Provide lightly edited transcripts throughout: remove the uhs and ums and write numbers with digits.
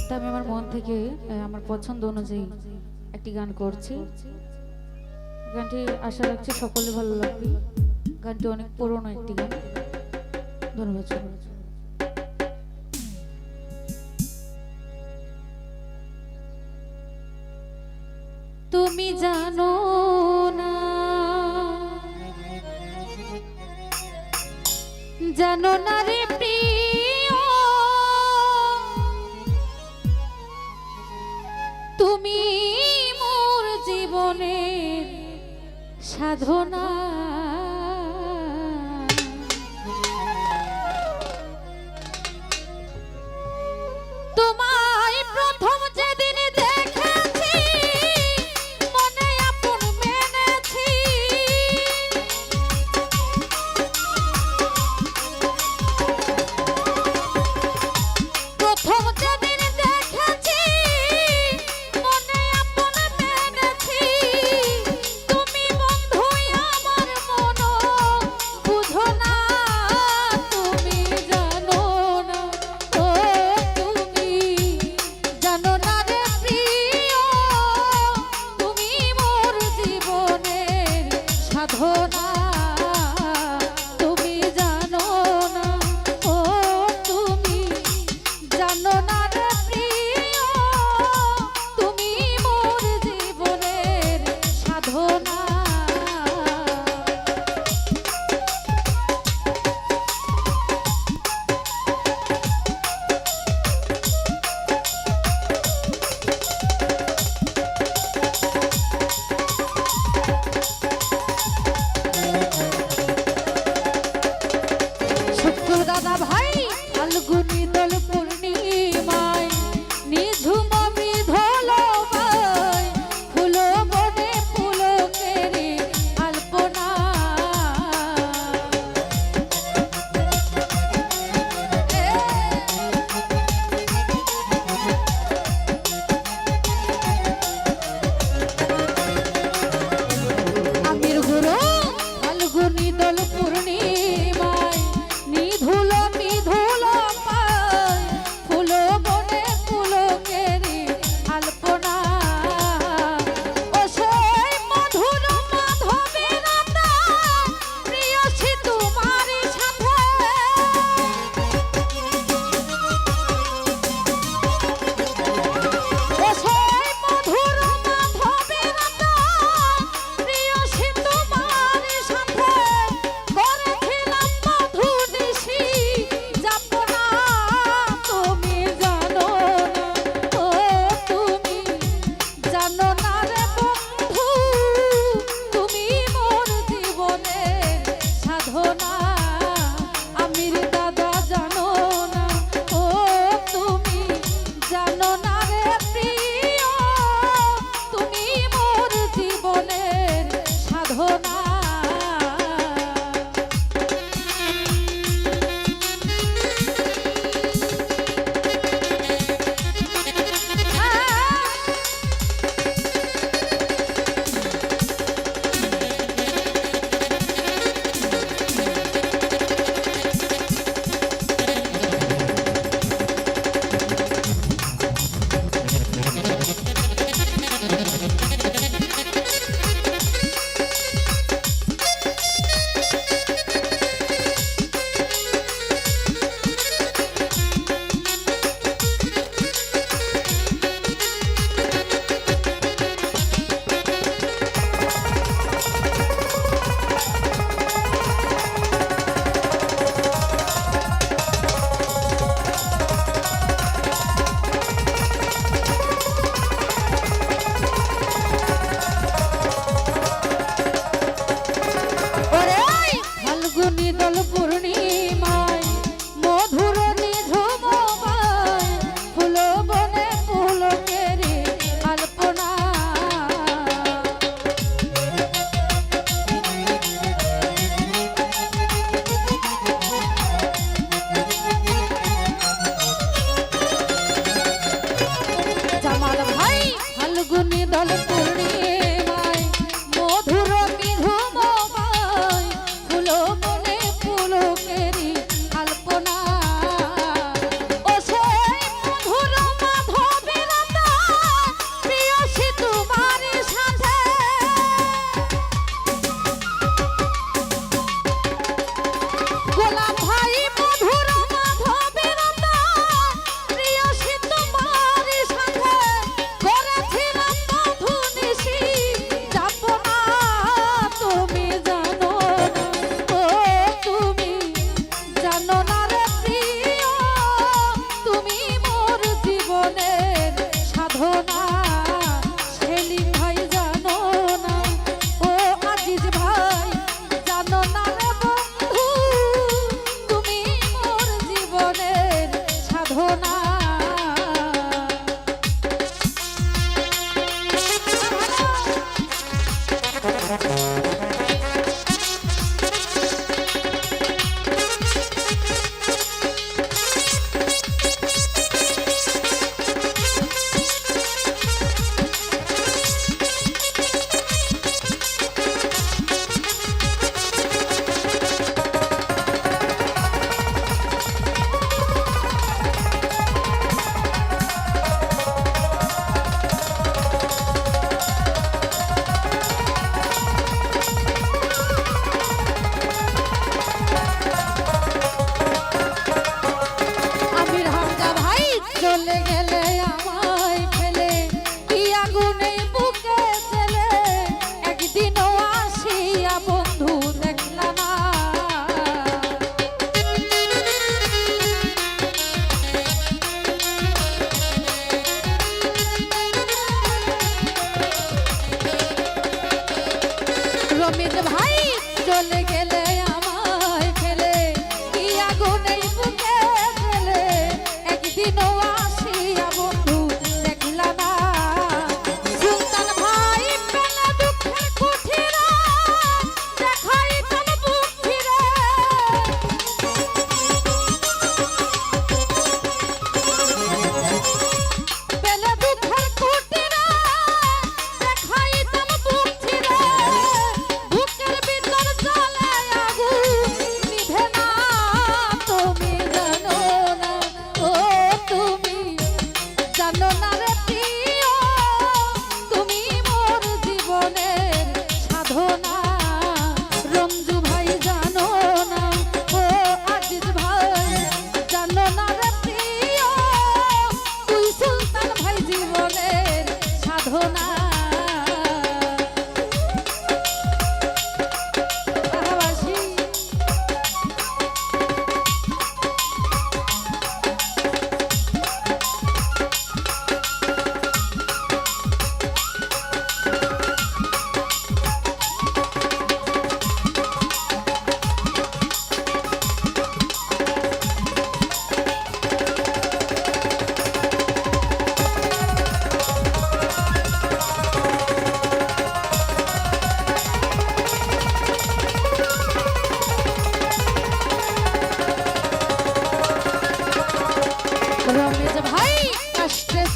তা আমি আমার মন থেকে আমার পছন্দ অনুযায়ী একটি গান করছি। গানটি আশা রাখছি সকলে ভালো লাগবে। গানটি অনেক পুরনো একটি গান। ধন্যবাদ। তুমি জানো না, জানো না রে প্রিয়, তুমি মোর জীবনের সাধনা। তোমায় প্রথম যেদিন দেখেছি মনে আপন মেনেছি, প্রথম যেদিন দেখেছি মনে আপন মেনেছি। তুমি বন্ধুই আমার মন বুঝো না, তুমি জানো না, ও তুমি জানো না রে প্রিয়, তুমি মোর জীবনের সাধনা। তুমি জানো না, ও তুমি জানো না রে প্রিয়, তুমি মোর জীবনের সাধনা। শুক্র দাদা ভাই ফাল্গুনি দোল পূর্ণিমায় নিঝুম বিধল বাই, ফুলো বনে পুলকেরে আলপনা। আমির গুরু ফাল্গুনি দোল পূর্ণিমায় নিধুল বিধুল পায়,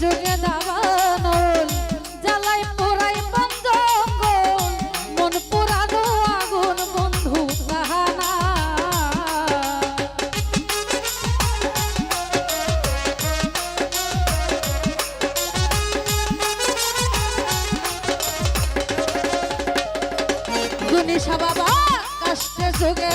যুগে দাবানল জ্বালাই পোড়াই বন্ধঙ্গল মন পোড়ানো আগুন বন্ধু তাহানা গুনিশা বাবা কষ্টে যুগে